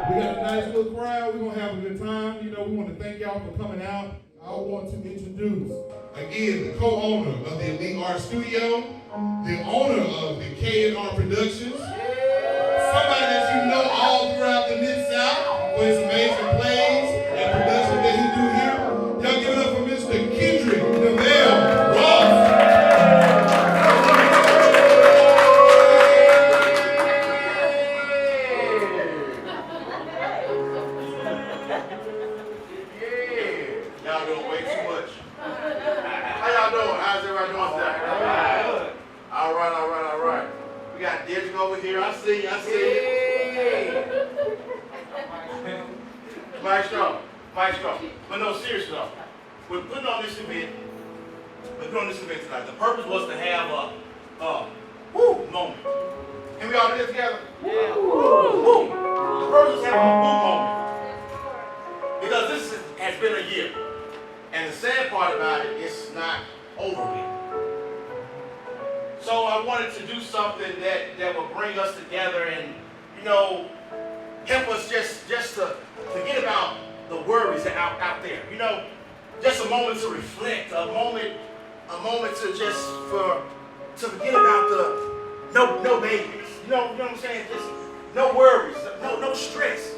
We got a nice little crowd. We're going to have a good time. You know, we want to thank y'all for coming out. I want to introduce, again, the co-owner of the Elite Art Studio, the owner of the KNR Productions, somebody that you know all throughout the Mid-South for his amazing plays and production that he do here. Y'all give it up for Mr. Kendrick Neville Ross. Y'all doing way too much. How y'all doing? How's everybody doing today? All right. We got Didrik over here. I see you. Maestro. But no, seriously though. We're putting on this event tonight. The purpose was to have a moment. Can we all do this together? Yeah. Woo. The purpose was to have a moment. Because this has been a year. And the sad part about it, it's not over yet. So I wanted to do something that will bring us together and, you know, help us just to forget about the worries that are out there. You know, just a moment to reflect, a moment to to forget about the no babies. You know what I'm saying? Just no worries, no stress,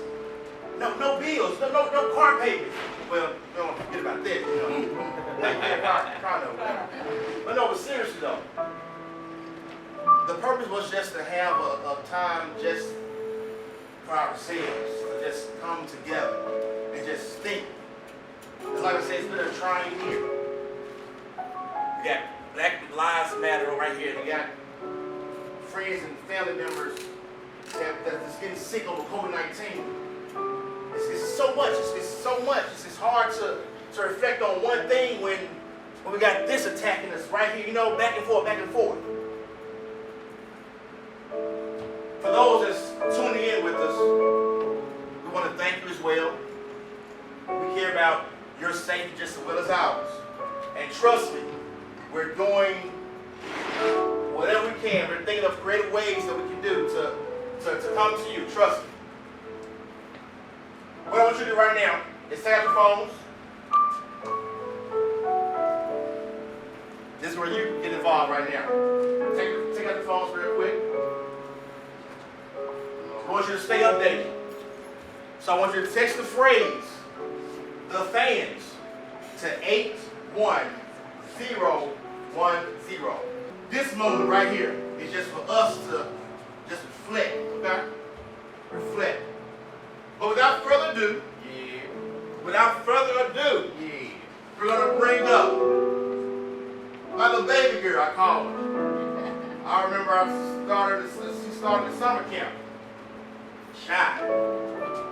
no bills, no car payments. Well, don't forget about that, you know. But no, but seriously though, the purpose was just to have a time just for ourselves, to just come together and just think. Because like I said, it's been a trying year. We got Black Lives Matter right here. We got friends and family members that's getting sick over COVID-19. It's so much. It's so much. It's hard to reflect on one thing when we got this attacking us right here, you know, back and forth. For those that's tuning in with us, we want to thank you as well. We care about your safety just as well as ours. And trust me, we're doing whatever we can. We're thinking of creative ways that we can do to come to you. Trust me. What I want you to do right now is take out your phones. This is where you get involved right now. Take out the phones real quick. I want you to stay updated. So I want you to text the phrase, the fans, to 81010. This moment right here is just for us to just reflect, okay? Reflect. But without further ado, we're going to bring up my little baby girl, I call her. I remember she started the summer camp. Shy.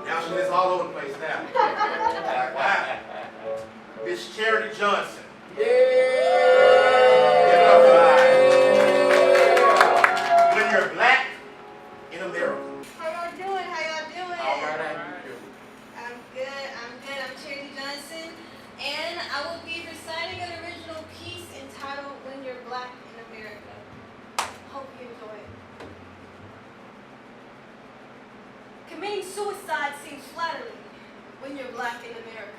Now she's just all over the place now. Miss Charity Johnson. When you're black in America. How y'all doing? All right, I'm good. I'm Charity Johnson, and I will be reciting an original piece entitled "When You're Black in America." Hope you enjoy it. Committing suicide seems flattering when you're black in America.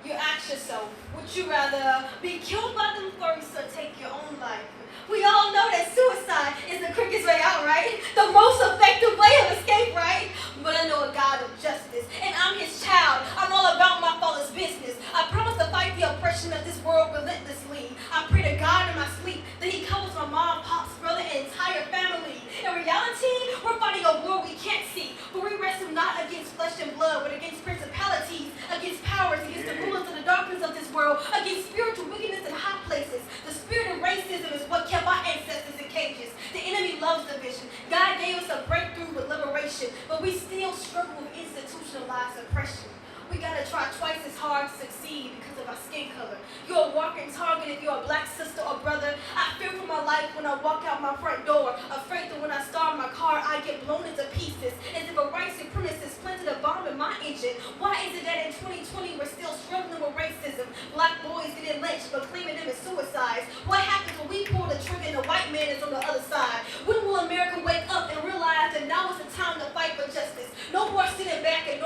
You ask yourself, would you rather be killed by them first or take your own life? We all know that suicide is the quickest way out, right? The most effective way of escape, right? But I know a God of justice, and I'm his child. I'm all about my father's business. I promise to fight the oppression of this world relentlessly. I pray to God in my sleep that he covers my mom, pops, brother, and entire family. In reality, we're fighting a war we can't see, but we wrestle not against flesh and blood, but against principalities, against powers, against the rulers of the darkness of this world, against spiritual wickedness in high places. The spirit of racism is what kept our ancestors in cages. The enemy loves division. God gave us a breakthrough with liberation, but we still struggle with institutionalized oppression. We gotta try twice as hard to succeed because of our skin color. You're a walking target if you're a black sister or brother. I fear for my life when I walk out my front door, afraid that when I start my car, I get blown into pieces, as if a white supremacist planted a bomb in my engine. Why is it that in 2020 we're still struggling with racism? Black boys getting lynched but claiming them as suicides. What happens when we pull the trigger and the white man is on the other side? When will America wake up and realize that now is the time to fight for justice? No more sitting back and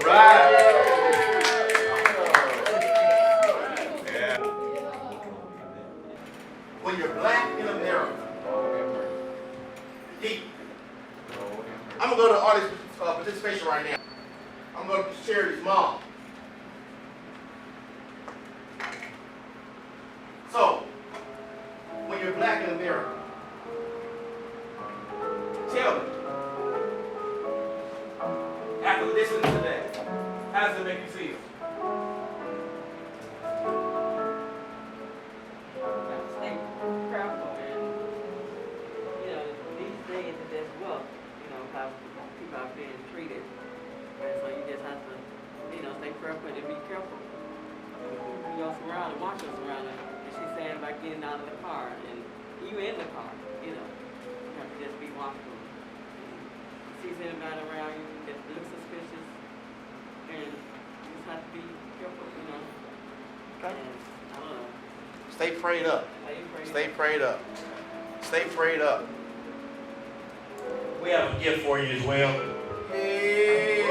Yeah. When you're black in America, I'm going to go to audience participation right now. I'm going to Charity's mom. So, when you're black in America, tell me, after listening to that, how does it make you feel? Stay prayerful, and these days it just well, how people are being treated, and so you just have to, stay prayerful and be careful. Your surroundings, watch your surroundings. And she's saying about getting out of the car, and you in the car, you have to just be watchful. Sees anybody around you that looks suspicious, and you just have to be careful, Okay. And I don't know. Stay prayed up. Stay prayed up. Stay prayed up. We have a gift for you as well. Hey.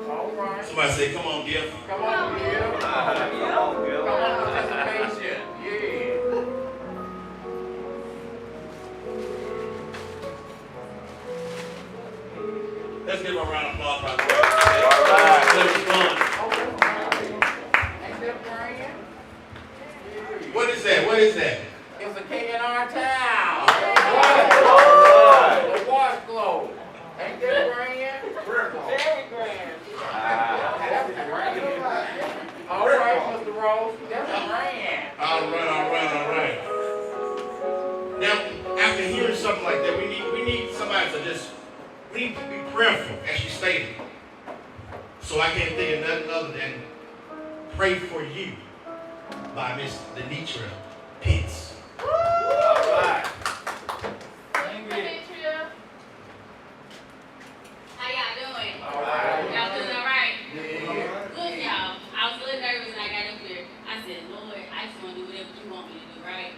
All right. Somebody say, come on, gift. Come on, Bill. Come on, Bill. Come on, participation. Yeah. Let's give them a round of applause right there. All right. What is that? What is that? It's a KNR town. The wash globe. Ain't that grand? Very grand. That's grand. All right, Mr. Rose. That's grand. All right. Now, after hearing something like that, we need somebody to we need to be prayerful, as you stated. So I can't think of nothing other than Pray for You by Miss Denitra Pitts. All right. How y'all doing? All right. Y'all doing all right? Yeah. Good, y'all. I was a little nervous when I got up here. I said, Lord, I just want to do whatever you want me to do, right?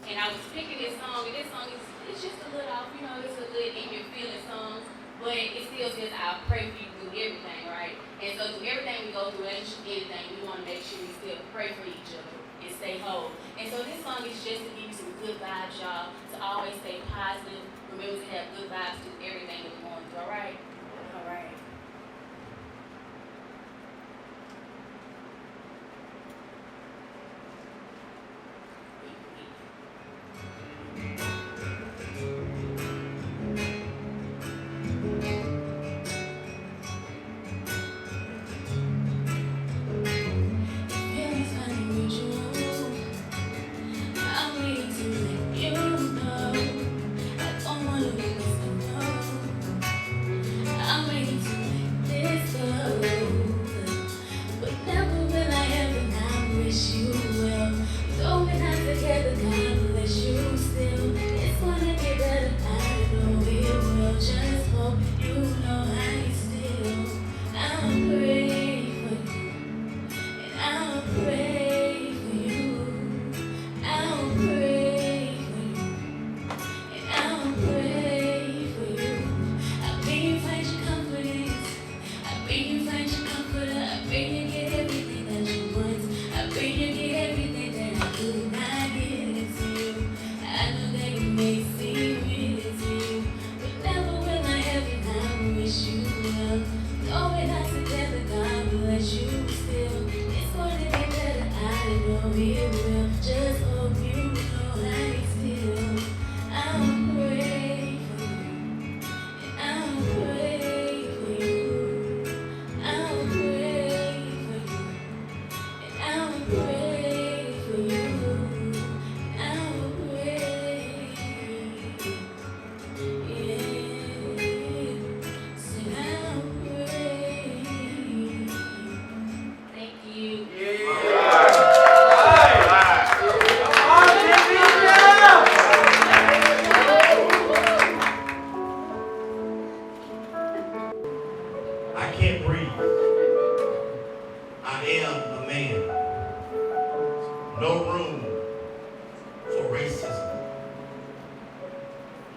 And I was picking this song, and this song it's just a little off, it's a good in your feeling song, but it still says, I'll pray for you through everything, right? And so through everything we go through, anything, we want to make sure we still pray for each other and stay whole. And so this song is just to give you some good vibes, y'all, to always stay positive. Remember to have good vibes through everything that we're going through, all right? All right.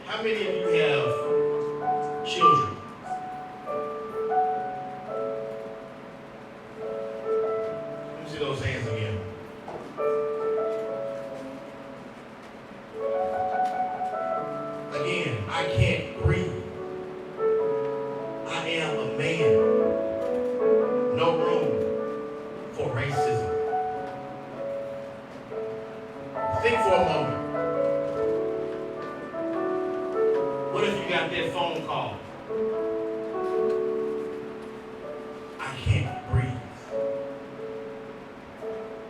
How many of you have children? saying, I can't breathe. I am a man. No room for racism. Think for a moment. What if you got that phone call? I can't breathe.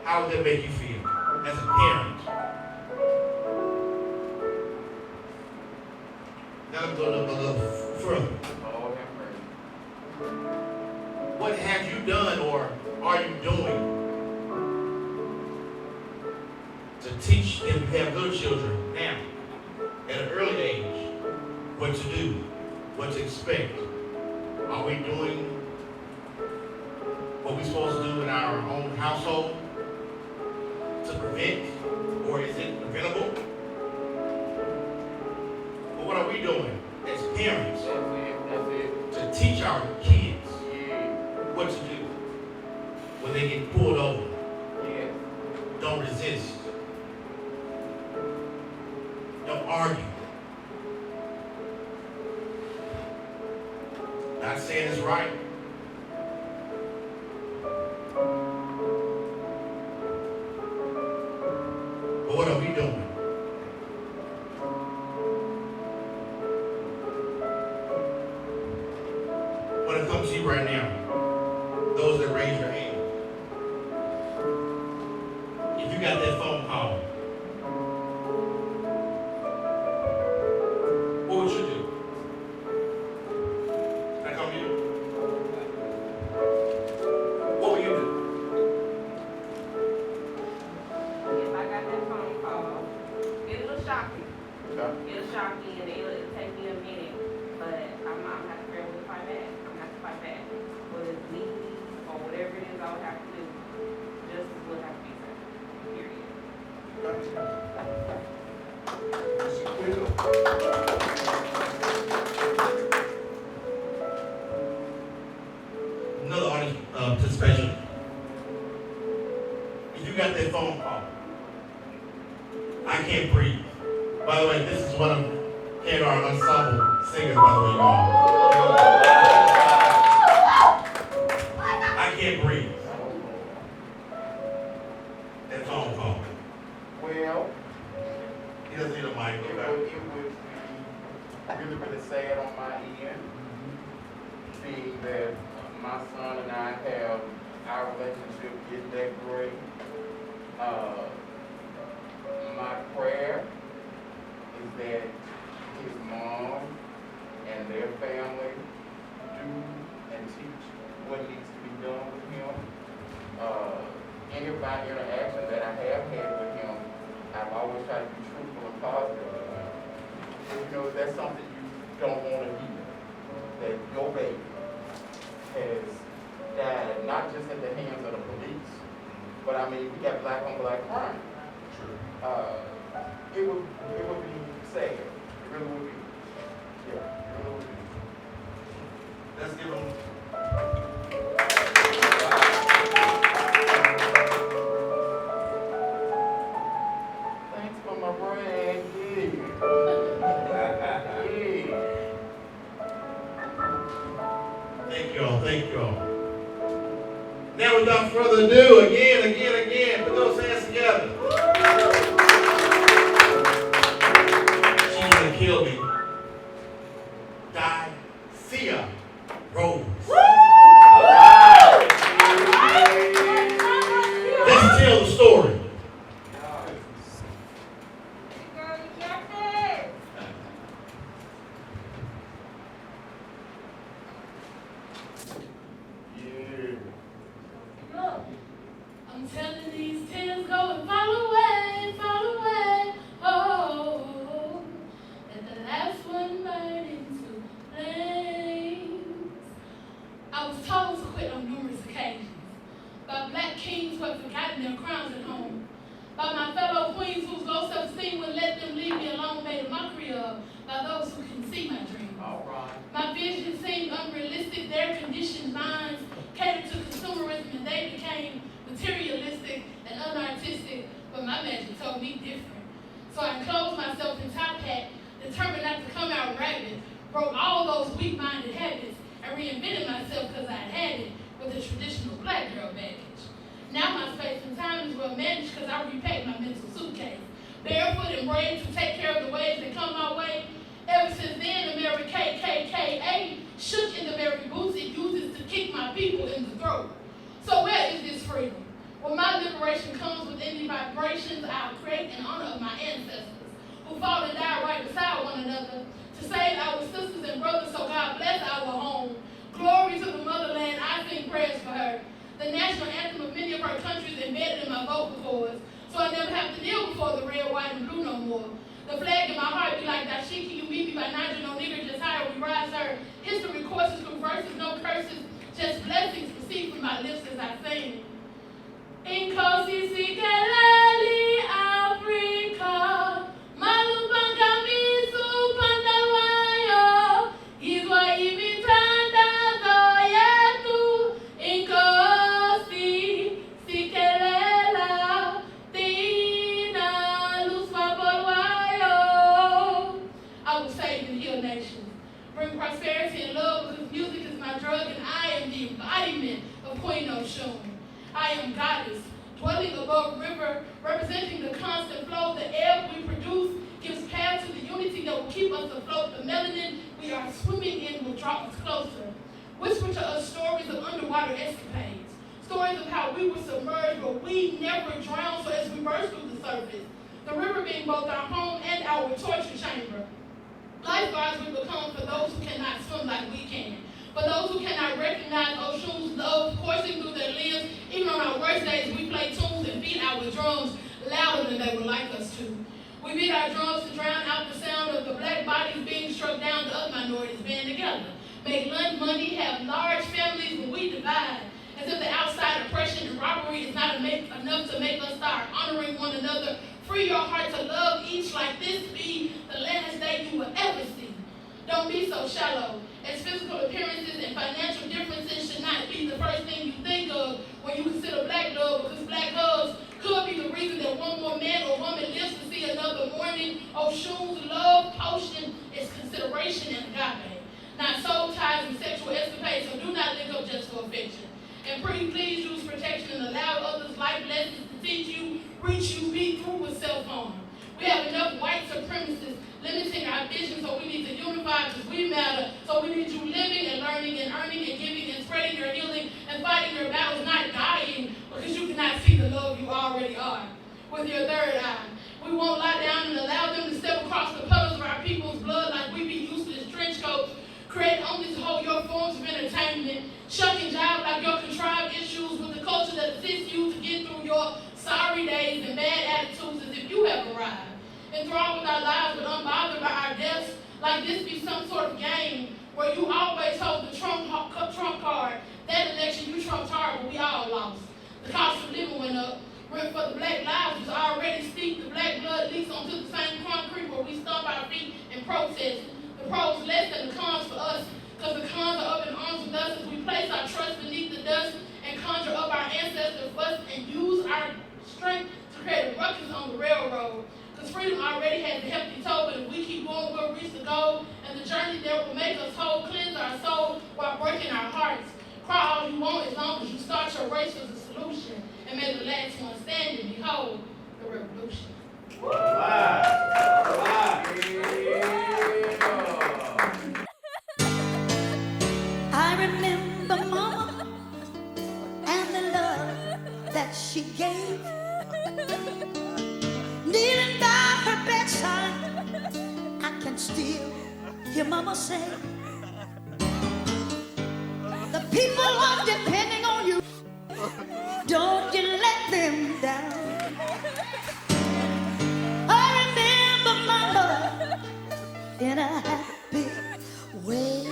How would that make you feel as a parent? Now I'm going up a little further. What have you done or are you doing to teach them, you have little children now, at an early age, what to do, what to expect? Are we doing what we're supposed to do in our own household to prevent, or is it preventable? But what are we doing as parents to teach our kids what to do when they get pulled over? Don't resist. Don't argue. Not saying it's right. But what are we doing? When it comes to you right now, those that raise your hand, if you got that phone call, what would you do? Can I come to you? What would you do? If I got that phone call, it'll shock me. It'll shock me and it'll take me a minute, but I'm have to be able to fight back. I'm gonna have to fight back. Whether it's legally or whatever it is I would have to do, justice will have to be served. Period. Another audience participation. If you got that phone call, I can't breathe. By the way, this is one of KNR ensemble singers, by the way, y'all. I can't breathe. That phone call. Well, He doesn't need a mic. it would be really sad on my end, seeing that my son and I have, our relationship is that great. My prayer is that his mom and their family do and teach what needs to be done with him. Any of my interactions that I have had with him, I've always tried to be truthful and positive with him. You know, that's something you don't want to hear, that your baby has died, not just at the hands of the police, but I mean, we got black on black crime. It would be sad. It really would be. Yeah, it really would be. Let's give him. Thanks for my brand. Thank you all. Thank you all. Now, without further ado, again, put those hands together. She's gonna kill me. Sia Rose. Let's tell the story. Girl, you got this. Look. I'm telling these tears go and fall away, oh, and the last one burned into flames. I was told to quit on numerous occasions, by black kings who had forgotten their crowns at home, by my fellow queens whose low self-esteem would let them leave me alone, made a mockery of, by those who couldn't see my dreams. All right. My vision seemed unrealistic, their conditioned minds catered to consumerism, and they became materialistic and unartistic, but my magic told me different. So I enclosed myself in top hat, determined not to come out ragged, broke all those weak-minded habits, and reinvented myself because I had it with the traditional black girl baggage. Now my space and time is well managed because I repacked my mental suitcase, barefoot and brave to take care of the waves that come my way. Ever since then, the very KKKA shook in the very boots it uses to kick my people in the throat. So where is this freedom? When my liberation comes within the vibrations, I'll create in honor of my ancestors who fought and died right beside one another to save our sisters and brothers, so God bless our home. Glory to the motherland, I sing prayers for her. The national anthem of many of her countries embedded in my vocal cords, so I never have to kneel before the red, white, and blue no more. The flag in my heart be like Dashiki, you meet me by Niger, no nigger, just higher we rise her. History courses through verses, no curses, just blessings proceed from my lips as I sing. Inkosi sikeleli Afrika, malupanga misu pandawayo, izwa imitandazo yetu. Inkosi sikelela, tina luswa bolwayo. I will save and heal nations, bring prosperity and love because music is my drug and I am the embodiment of Queen Oshun. I am goddess, dwelling above river, representing the constant flow. The air we produce gives path to the unity that will keep us afloat. The melanin we are swimming in will draw us closer. Whisper to us stories of underwater escapades, stories of how we were submerged, but we never drowned, so as we burst through the surface, the river being both our home and our torture chamber. Lifeguards we become for those who cannot swim like we can. For those who cannot recognize Oshun's love coursing through their limbs, even on our worst days, we play tunes and beat our drums louder than they would like us to. We beat our drums to drown out the sound of the black bodies being struck down, the other minorities band together. Make money, have large families, but we divide. As if the outside oppression and robbery is not enough to make us start honoring one another. Free your heart to love each like this be the last day you will ever see. Don't be so shallow, as physical appearances and financial differences should not be the first thing you think of when you consider black love, because black hugs could be the reason that one more man or woman lives to see another morning. Oshun's love potion is consideration and agape, not soul ties and sexual escapades, so do not link up just for affection. And pretty please use protection and allow others' life lessons to teach you, reach you, be through with self-harm. We have enough white supremacists limiting our vision, so we need to unify because we matter. So we need you living and learning and earning and giving and spreading your healing and fighting your battles, not dying because you cannot see the love you already are with your third eye. We won't lie down and allow them to step across the puddles of our people's blood like we be useless trench coats. Create only to hold your forms of entertainment. Shuck and jive like your contrived issues with the culture that assists you to get through your sorry days and bad attitudes as if you have arrived. Enthralled with our lives but unbothered by our deaths, like this be some sort of game where you always hold the trump card. That election you trumped hard, but we all lost. The cost of living went up. Rent for the black lives was already steep. The black blood leaks onto the same concrete where we stomp our feet and protest. The pros less than the cons for us, because the cons are up in arms with us as we place our trust beneath the dust and conjure up our ancestors' bust and use our strength to create a ruckus on the railroad. Because freedom already has a hefty toll, but if we keep going, we'll reach the goal. And the journey there will make us whole, cleanse our soul while breaking our hearts. Cry all you want as long as you start your race for the solution. And may the last one standing behold the revolution. I remember Mama and the love that she gave. Kneeling by her bedside, I can still hear Mama say, the people are depending on you. Don't you let them down. I remember Mama in a happy way.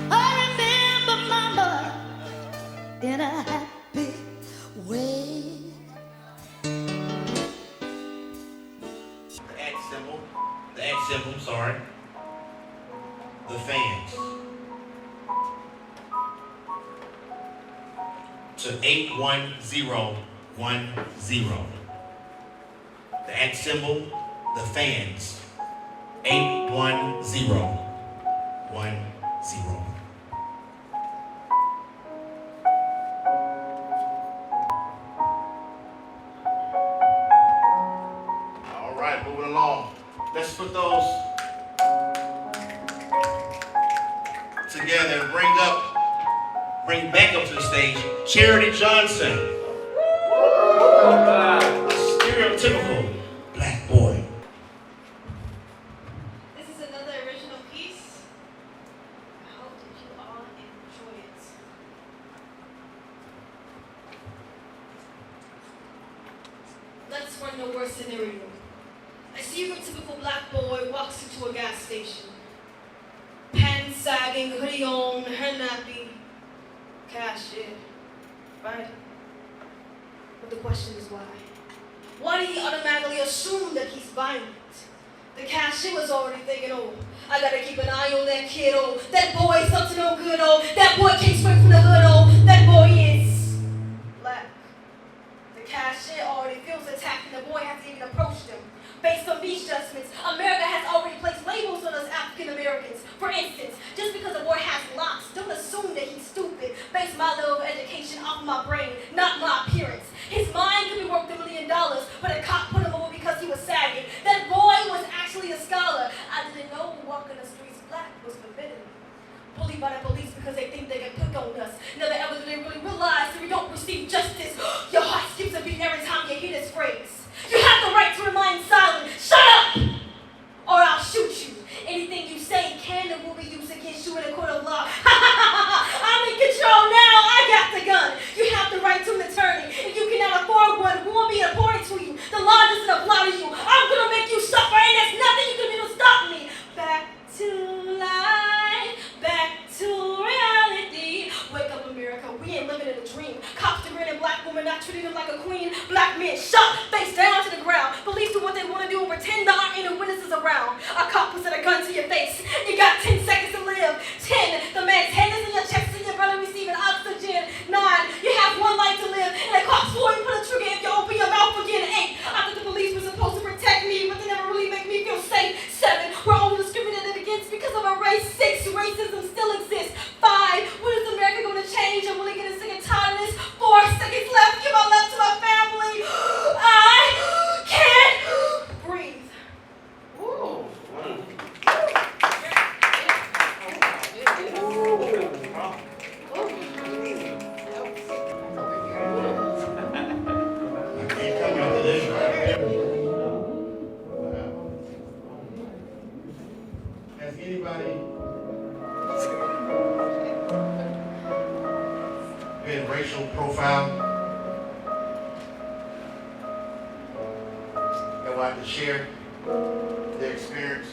I remember Mama in a happy way. The fans. To 81010. The @ symbol, the fans. 810. 10. All right, moving along. Let's put those together and bring back up to the stage Charity Johnson. A stereotypical black boy. This is another original piece. I hope that you all enjoy it. Let's run the worst scenario. I see your typical black boy walks into a gas station. Pants sagging, hoodie on, hair nappy, cashier, right? But the question is why? Why did he automatically assume that he's violent? The cashier was already thinking, oh, I gotta keep an eye on that kid, oh, that boy's up to no good, oh, that boy came straight from the hood, oh, that boy is black. The cashier already feels attacked and the boy hasn't even approached him. Based on these judgments, America has already placed labels on us African Americans. For instance, just because a boy has locks, don't assume that he's stupid. Base my level of education off my brain, not my appearance. His mind could be worth $1 million, but a cop put him over because he was sagging. That boy was actually a scholar. I didn't know walking the streets black was forbidden. Bullied by the police because they think they can pick on us. Never ever do they really realize that we don't receive justice. Your heart skips a beat every time you hear this phrase. You have the right to remain silent. Shut up! Or I'll shoot you. Anything you say can and will be used against you in a court of law. I'm in control now. I got the gun. You have the right to an attorney. If you cannot afford one, who will be important to you? The law doesn't apply to you. I'm going to make you suffer, and there's nothing you can do to stop me. Back to life. Back to reality. Wake up, America. We ain't living in a dream. Cops degrading black women, not treating them like a queen. Black men shot, face down to the ground. Police do what they want to do and pretend there aren't any witnesses around. A cop puts a gun to your face. You got 10 seconds to live. 10. The man's head is in your chest and your brother receiving oxygen. 9. You have 1 life to live. And the cops will you put a trigger if you open your mouth again. 8. I thought the police were supposed to protect me, but they never really make me feel safe. 7. We're only discriminated against because of our race. 6. Racism still exists. 5. When is America going to change? I'm really getting sick and tired of this. 4 seconds left. Give my love to my family. I can't breathe. Ooh. Has anybody been racial profiled? They want to share their experience.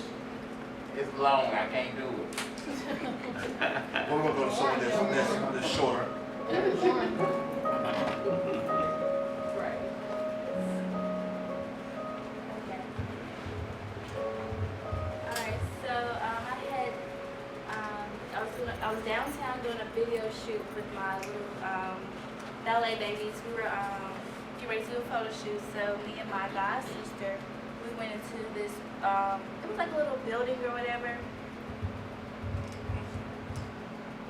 It's long, I can't do it. We're going to go to someone that's shorter. Alright, so I was downtown doing a video shoot with my little ballet babies. We were getting ready to do a photo shoot, so me and my god sister, we went into this, it was like a little building or whatever.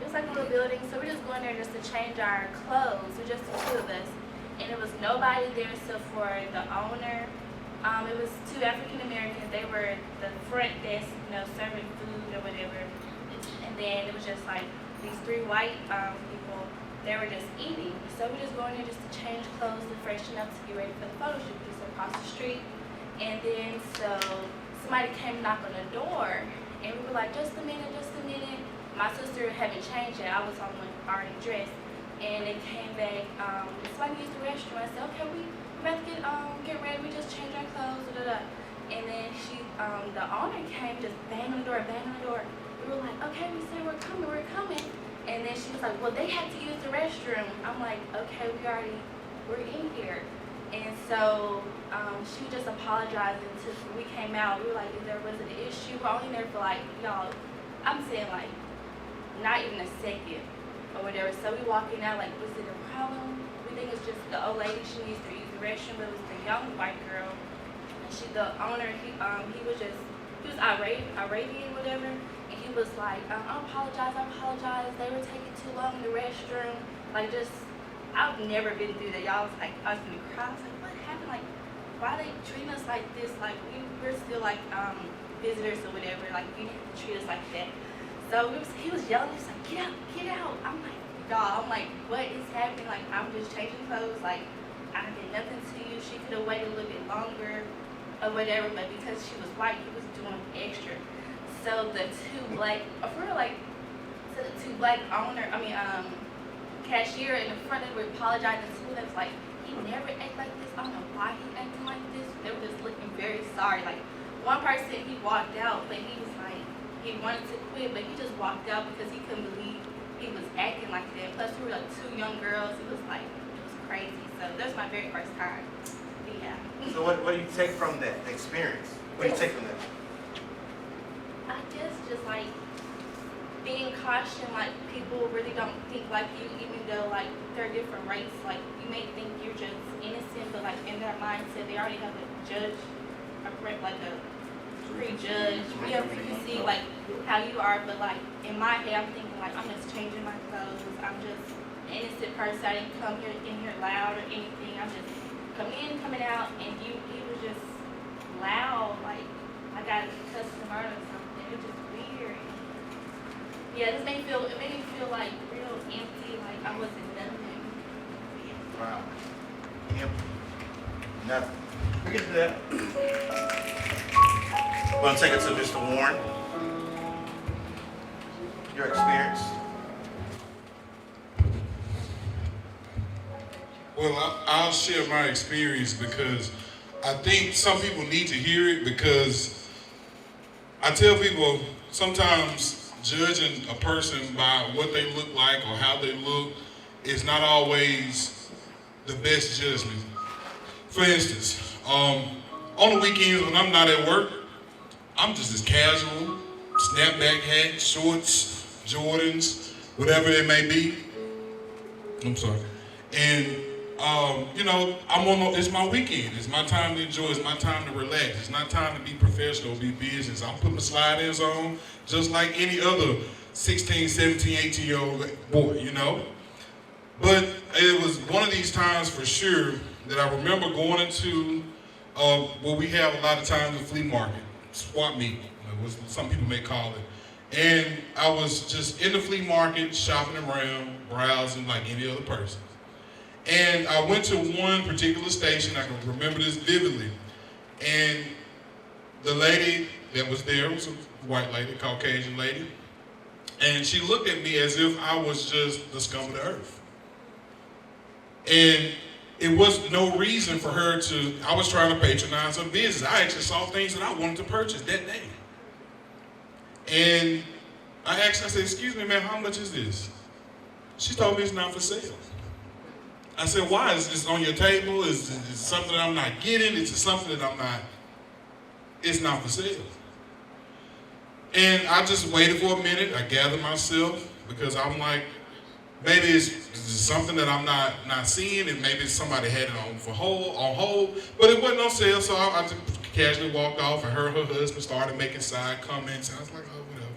It was like a little building, so we're just going there just to change our clothes. It was just the 2 of us. And it was nobody there except for the owner. It was 2 African Americans. They were the front desk, serving food or whatever. And then it was just like these 3 white people. They were just eating. So we just going there just to change clothes and freshen up to get ready for the photo shoot, just across the street. And then so somebody came and knocked on the door, and we were like, just a minute, just a minute. My sister hadn't changed yet. I was already dressed. And they came back, somebody used the restroom. I said, okay, we about to get ready. We just changed our clothes, And then the owner came, just banging the door. We were like, okay, we said we're coming. And then she was like, well, they had to use the restroom. I'm like, okay, we're in here. And so she just apologized until we came out. We were like, there wasn't an issue. We're only there for y'all, I'm saying not even a second or whatever. So we walking out like, was it a problem? We think it's just the old lady, she needs to use the restroom, but it was the young white girl. And the owner, he was just Arabian, whatever, and he was like, I apologize, they were taking too long in the restroom, like just, I've never been through that, y'all was like, I was gonna cry, I was like, what happened, like, why they treating us like this, like, we're still like, visitors or whatever, like, you didn't have to treat us like that. So he was yelling, he was like, get out, I'm like, y'all, I'm like, what is happening, like, I'm just changing clothes, like, I did nothing to you, she could have waited a little bit longer, or whatever, but because she was white, he was doing extra. So the two black cashier in the front, they were apologizing to them. It was like, he never acted like this. I don't know why he acting like this. They were just looking very sorry. Like, one person, he walked out, but he was like, he wanted to quit, but he just walked out because he couldn't believe he was acting like that. Plus, we were like 2 young girls. It was like, it was crazy. So that was my very first time. Yeah. So what do you take from that experience? What do you take from that? I guess just like being cautious, like people really don't think like you, even though like they're different race. Like you may think you're just innocent, but like in their mindset, they already have a prejudge. Yeah, you see like how you are, but like in my head, I'm thinking like I'm just changing my clothes. I'm just an innocent person. I didn't come here in here loud or anything. I'm just coming out, and he was just loud, like I got a customer or something. It was just weird. Yeah, it made me feel like real empty, like I wasn't nothing. Yeah. Wow. Empty. Nothing. We can do that. We're gonna take it to Mr. Warren. Your experience. Well, I'll share my experience because I think some people need to hear it, because I tell people sometimes judging a person by what they look like or how they look is not always the best judgment. For instance, on the weekends when I'm not at work, I'm just as casual, snapback hat, shorts, Jordans, whatever it may be. I'm sorry. And it's my weekend. It's my time to enjoy. It's my time to relax. It's not time to be professional, be business. I'm putting my slide-ins on just like any other 16, 17, 18-year-old boy, you know? But it was one of these times for sure that I remember going into what we have a lot of times the flea market, swap meet, what some people may call it. And I was just in the flea market, shopping around, browsing like any other person. And I went to one particular station, I can remember this vividly, and the lady that was there was a white lady, Caucasian lady, and she looked at me as if I was just the scum of the earth. And it was no reason for her to, I was trying to patronize her business. I actually saw things that I wanted to purchase that day. And I asked her, I said, excuse me, ma'am, how much is this? She told me it's not for sale. I said, why? Is this on your table? Is it something that I'm not getting? Is it something that I'm not? It's not for sale. And I just waited for a minute. I gathered myself because I'm like, maybe it's something that I'm not seeing, and maybe somebody had it on hold, but it wasn't on sale, so I just casually walked off, and her husband started making side comments, and I was like, oh, whatever.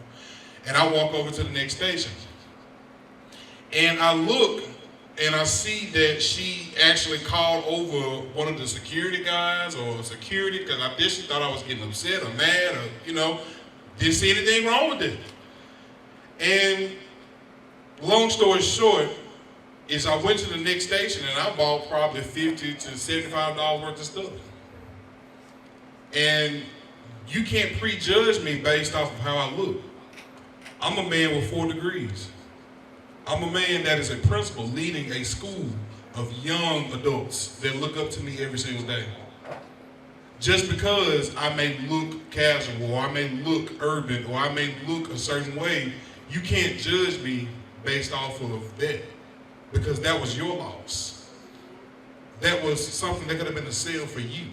And I walk over to the next station. And I look, and I see that she actually called over one of the security guys or security, because I guess she thought I was getting upset or mad or, didn't see anything wrong with it. And long story short is I went to the next station and I bought probably $50 to $75 worth of stuff. And you can't prejudge me based off of how I look. I'm a man with 4 degrees. I'm a man that is a principal leading a school of young adults that look up to me every single day. Just because I may look casual, or I may look urban, or I may look a certain way, you can't judge me based off of that, because that was your loss. That was something that could have been a sale for you.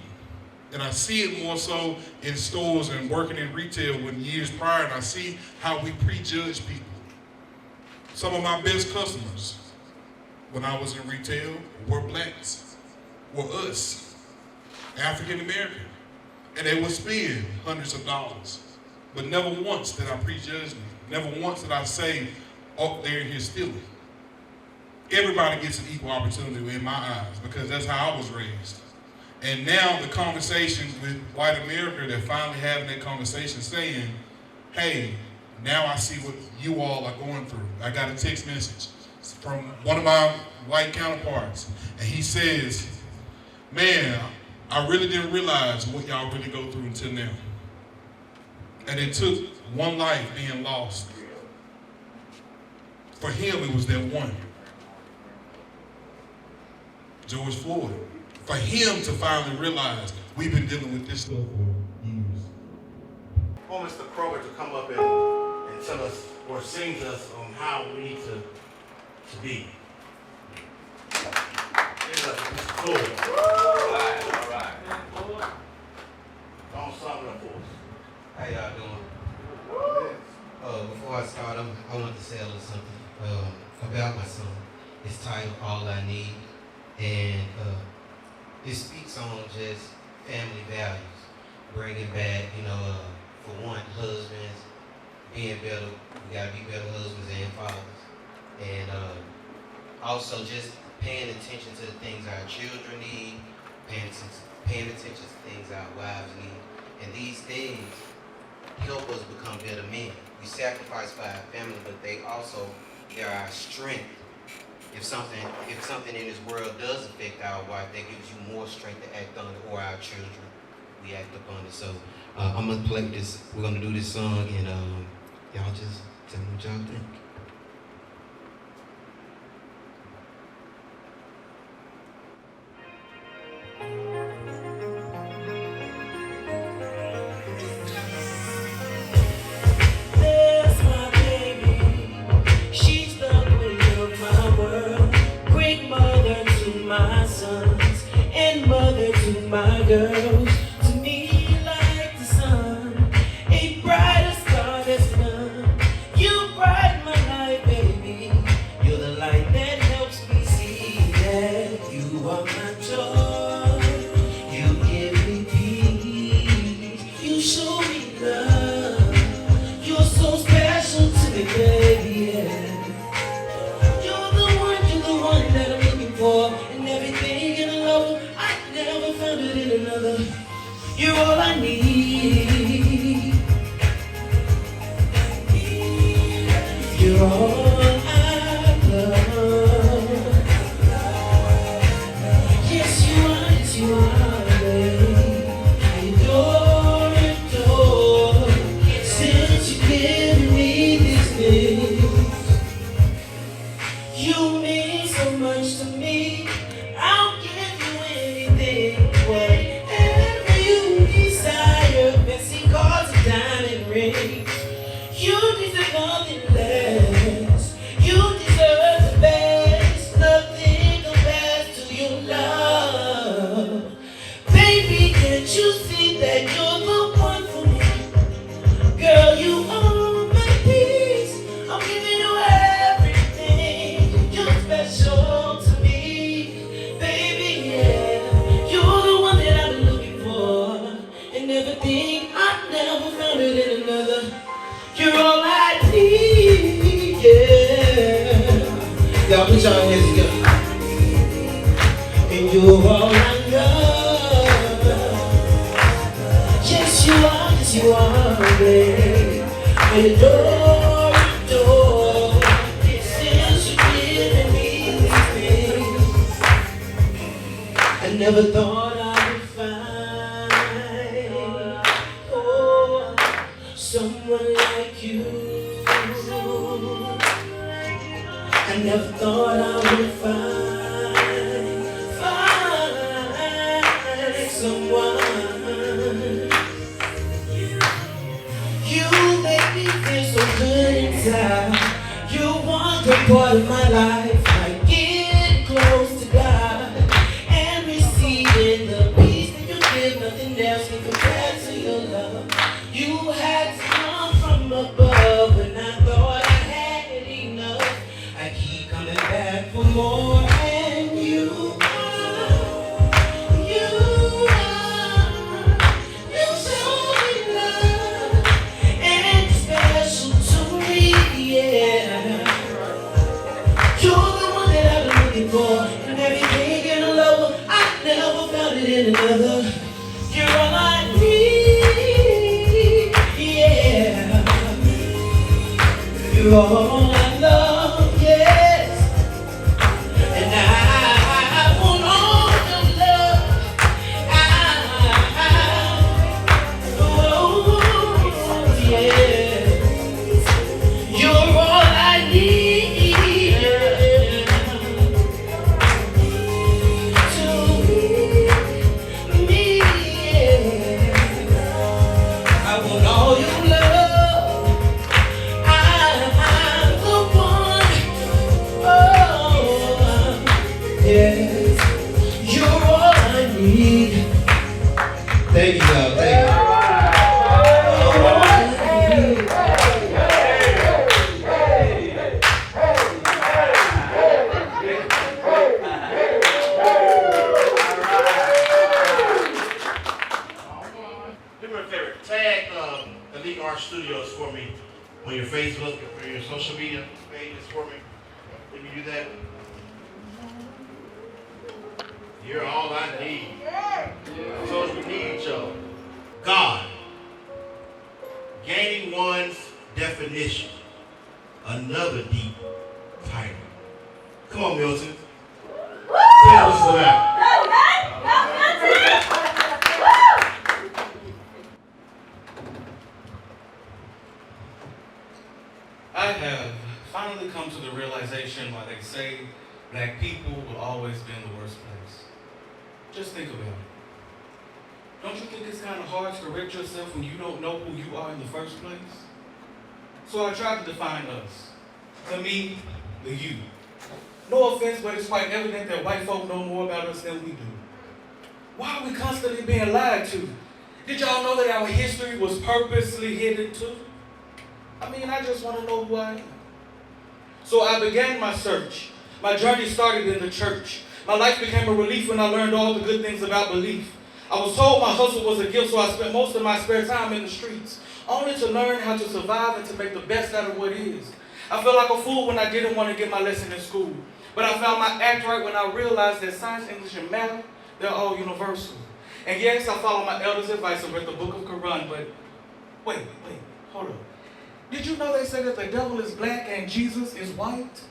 And I see it more so in stores and working in retail when years prior, and I see how we prejudge people. Some of my best customers when I was in retail were blacks, were us, African American. and they would spend hundreds of dollars. But never once did I prejudge them. Never once did I say, oh, they're here stealing. Everybody gets an equal opportunity in my eyes because that's how I was raised. And now the conversations with white America, they're finally having that conversation saying, hey, now I see what you all are going through. I got a text message from one of my white counterparts, and he says, man, I really didn't realize what y'all really go through until now. And it took one life being lost. For him, it was that one. George Floyd. For him to finally realize we've been dealing with this stuff for years. I want Mr. Kroger to come up and tell us or sing to us on how we need to be. Mr. Floyd. All right. Don't sum it up for us. How y'all doing? Before I start, I want to say a little something about my song. It's titled All I Need, and it speaks on just family values, bringing back, for one, husbands being better. We gotta be better husbands and fathers, and also just paying attention to the things our children need, paying attention to things our wives need, and these things help us become better men. We sacrifice for our family, but they're our strength. If something in this world does affect our wife, that gives you more strength to act on it, or our children, we act upon it. So I'm gonna play this. We're gonna do this song, and y'all just tell me what y'all think. My girls, to me like the sun, a brighter star that's none. You brighten my life, baby. You're the light that helps me see that you are my joy. You give me peace. You show me love. You're so special to me, baby. Yeah. You're the one that I'm looking for, and everything in love. Never found it in another. You're all I need. You're all I love. Yes, you are, babe. I adore. Since you've given me these things, you mean so much to me. I'll give whatever you desire, fancy cars and diamond rings. You deserve nothing less. You deserve the best. Nothing compares to your love. Baby, can't you see that you're the one for me? Girl, you are my peace. I'm giving you everything. You're special to me, baby, yeah. Never think I never found it in another. You're all I need, yeah. Y'all put y'all hands together. And you're all I love. Yes, you are, babe. I adore. Since you've given me these things, I never thought I would find someone like you. I never thought I would find someone. You make me feel so good inside. You're one great part of my life. I get close to God and receiving the peace that you give. Nothing else can compare to your love. You had to come from above, and I thought I had enough. I keep coming back for more, and you are You're all I love, yes. And I want all your love. Oh, yeah. You're all I need. To me, yeah. I want all your love. I'm the one. Oh, yes. You're all I need. Thank you, God. Thank you. Do me a favor, tag Elite Art Studios for me on your Facebook or your social media pages for me. Let me do that. You're all I need. So we need each other. God, gaining one's definition. Another deep title. Come on, Milton. Tell us about. I have finally come to the realization why they say black people will always be in the worst place. Just think about it. Don't you think it's kind of hard to correct yourself when you don't know who you are in the first place? So I tried to define us. To me, the you. No offense, but it's quite evident that white folk know more about us than we do. Why are we constantly being lied to? Did y'all know that our history was purposely hidden too? I mean, I just want to know who I am. So I began my search. My journey started in the church. My life became a relief when I learned all the good things about belief. I was told my hustle was a gift, so I spent most of my spare time in the streets, only to learn how to survive and to make the best out of what is. I felt like a fool when I didn't want to get my lesson in school. But I found my act right when I realized that science, English, and math, they're all universal. And yes, I follow my elders' advice and read the book of Quran, but wait, hold up. Did you know they say that the devil is black and Jesus is white?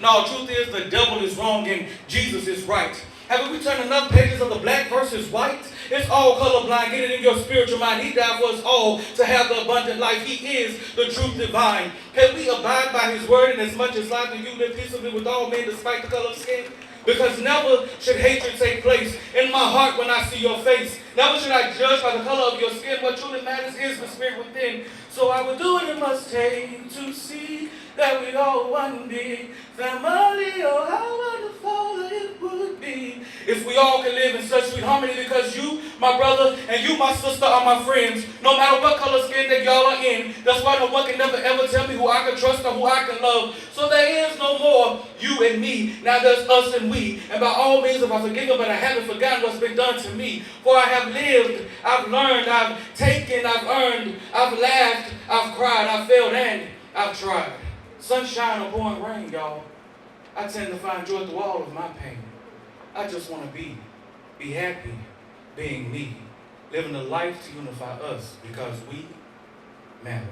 No, truth is the devil is wrong and Jesus is right. Haven't we turned enough pages of the black versus white? It's all colorblind. Get it in your spiritual mind. He died for us all to have the abundant life. He is the truth divine. Can we abide by his word in as much as life and you live peaceably with all men despite the color of skin? Because never should hatred take place in my heart when I see your face. Never should I judge by the color of your skin. What truly matters is the spirit within. So I would do what it must take to see that we all one big family. Oh, how wonderful it would be if we all could live in such sweet harmony. Because you, my brother, and you, my sister, are my friends. No matter what color skin that y'all are in. That's why no one can never ever tell me who I can trust or who I can love. So there is no more you and me. Now there's us and we. And by all means, if I forgive them, but I haven't forgotten what's been done to me. For I have lived, I've learned, I've taken, I've earned, I've laughed, I've cried, I've failed, and I've tried. Sunshine or pouring rain, y'all. I tend to find joy through all of my pain. I just want to be happy, being me, living a life to unify us because we matter.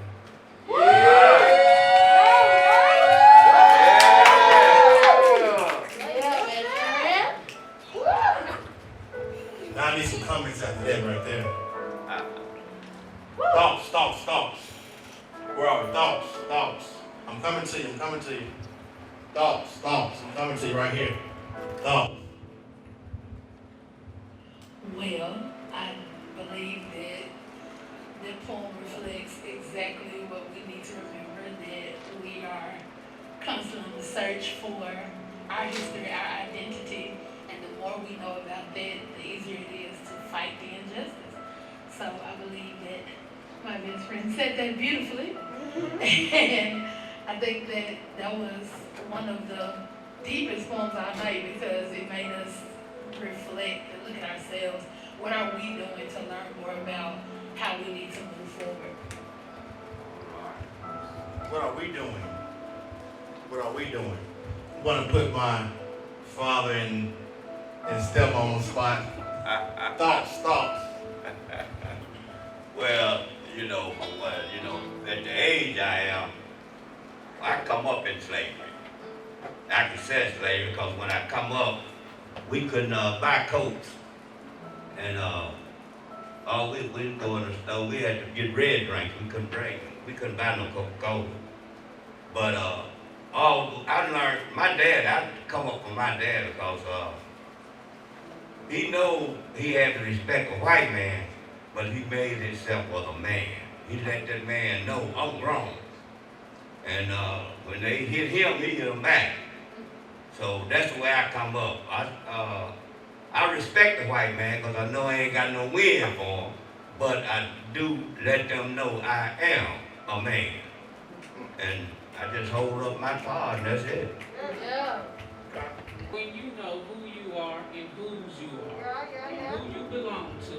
Now I need some comments after that right there. Thoughts. Where are we? Thoughts. I'm coming to you. Thoughts. I'm coming to you right here. Thoughts. Well, I believe that the poem reflects exactly what we need to remember, that we are constantly on the search for our history, our identity, and the more we know about that, the easier it is to fight the injustice. So I believe that my best friend said that beautifully, and I think that was one of the deepest poems I made because it made us reflect and look at ourselves. What are we doing to learn more about how we need to move forward? What are we doing? I'm going to put my father and step on the spot. Thoughts. Well, at the age I am, I come up in slavery. I consider slavery because when I come up, we couldn't buy coats. And we go in the store, we had to get red drinks. We couldn't drink. We couldn't buy no Coca-Cola. But I learned, my dad, I come up from my dad because he know he had to respect a white man, but he made himself as a man. He let that man know, I'm grown. And when they hit him, he hit them back. So that's the way I come up. I respect the white man because I know I ain't got no win for him, but I do let them know I am a man. And I just hold up my card and that's it. Yeah. When you know who you are and whose you are, and who you belong to,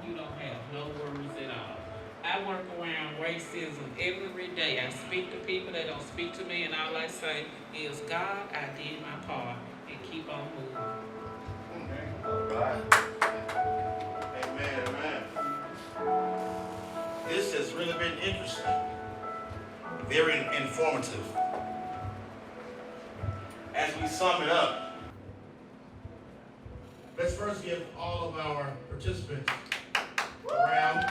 you don't have no worries at all. I work around racism every day. I speak to people that don't speak to me, and all I say is, God, I did my part, and keep on moving. All right. Amen, amen. This has really been interesting. Very informative. As we sum it up, let's first give all of our participants a round.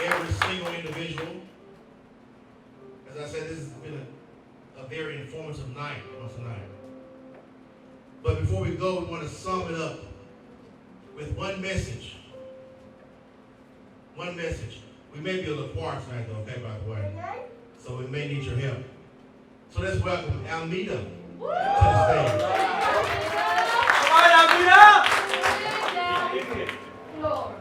Every single individual. As I said, this has been a very informative night tonight. But before we go, we want to sum it up with one message. One message. We may be a little quiet tonight, though, okay, by the way. So we may need your help. So let's welcome Almeida to the stage. All right, Almeida! Lord.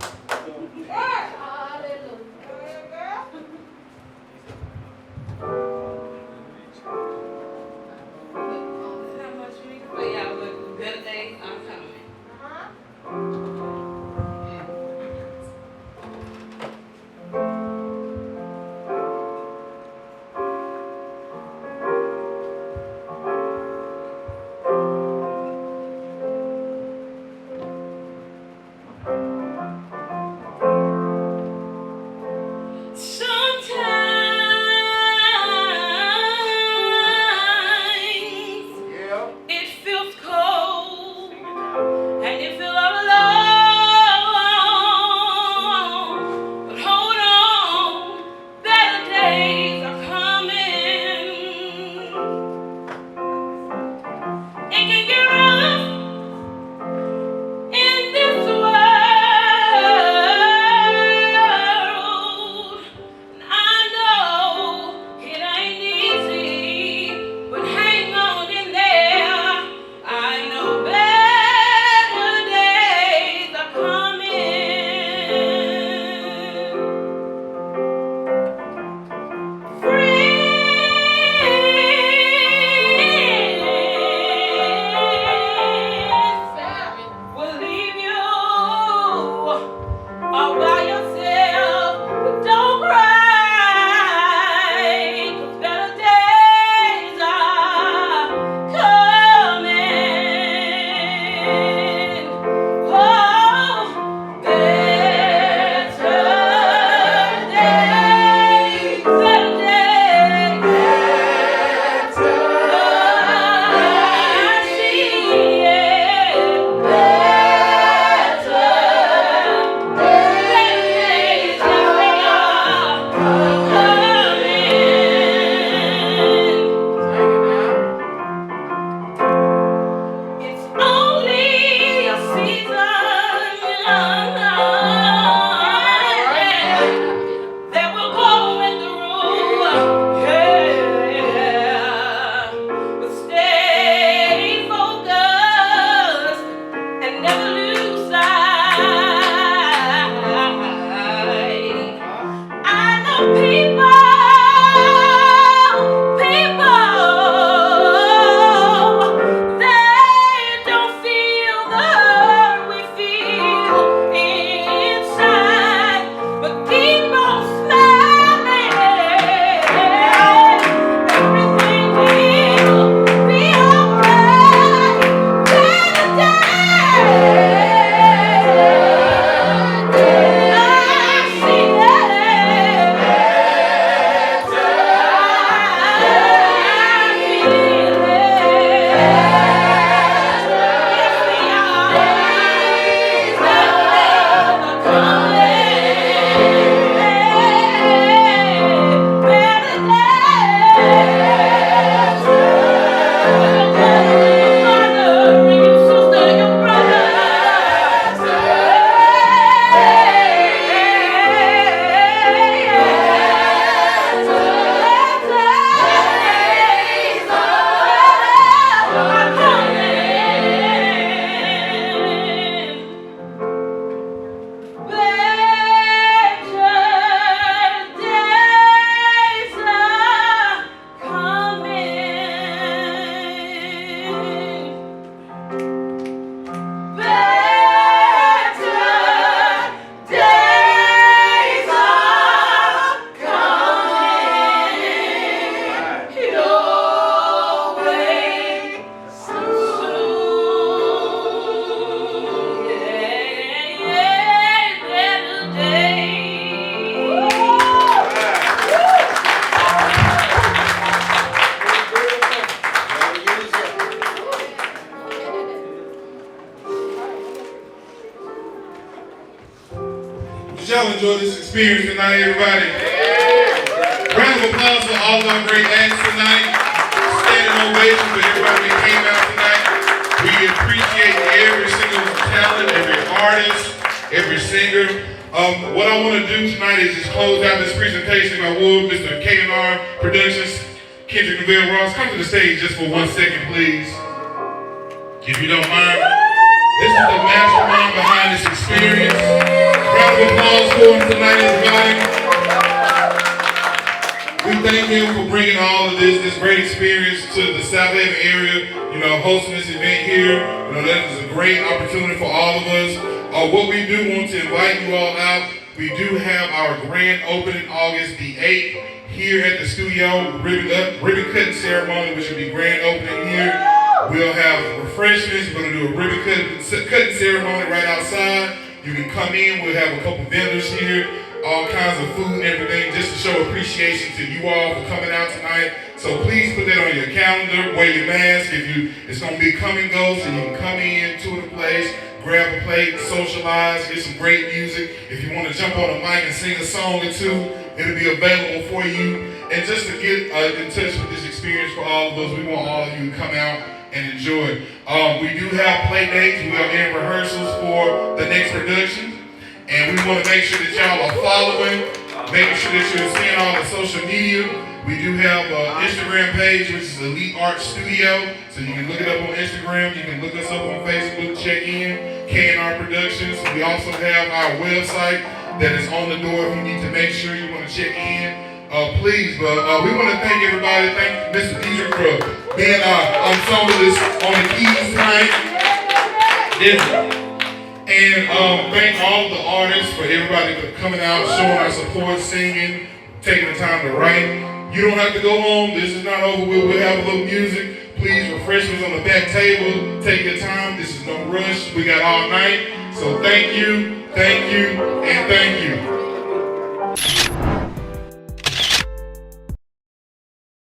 enjoy this experience tonight, everybody? Round of applause for all of our great acts tonight. Standing ovation for everybody that came out tonight. We appreciate every single talent, every artist, every singer. What I want to do tonight is just close out this presentation. If I would, Mr. KNR Productions, Kendrick Neville Ross, come to the stage just for 1 second, please. If you don't mind. This is the mastermind behind this experience. Round of applause for him tonight, everybody. We thank him for bringing all of this great experience to the South Haven area, hosting this event here. That is a great opportunity for all of us. What we do want to invite you all out, we do have our grand opening August the 8th here at the studio, ribbon cutting ceremony, which will be grand opening here. We'll have refreshments. We're going to do a ribbon cutting ceremony right outside. You can come in. We'll have a couple vendors here, all kinds of food and everything, just to show appreciation to you all for coming out tonight. So please put that on your calendar. Wear your mask. It's going to be come and go, so you can come in to the place, grab a plate, socialize, get some great music. If you want to jump on a mic and sing a song or two, it'll be available for you. And just to get in touch with this experience for all of us, we want all of you to come out and enjoy. We do have play dates. We are in rehearsals for the next production. And we want to make sure that y'all are following, making sure that you're seeing all the social media. We do have an Instagram page, which is Elite Art Studio. So you can look it up on Instagram. You can look us up on Facebook, check in, KNR Productions. We also have our website that is on the door if you need to make sure you want to check in. Please, but we want to thank everybody. Thank Mr. Deidre for being ensemblist on the keys tonight. And thank all the artists for everybody for coming out, showing our support, singing, taking the time to write. You don't have to go home. This is not over with. We'll have a little music. Please, refreshments on the back table. Take your time. This is no rush. We got all night. So thank you, and thank you.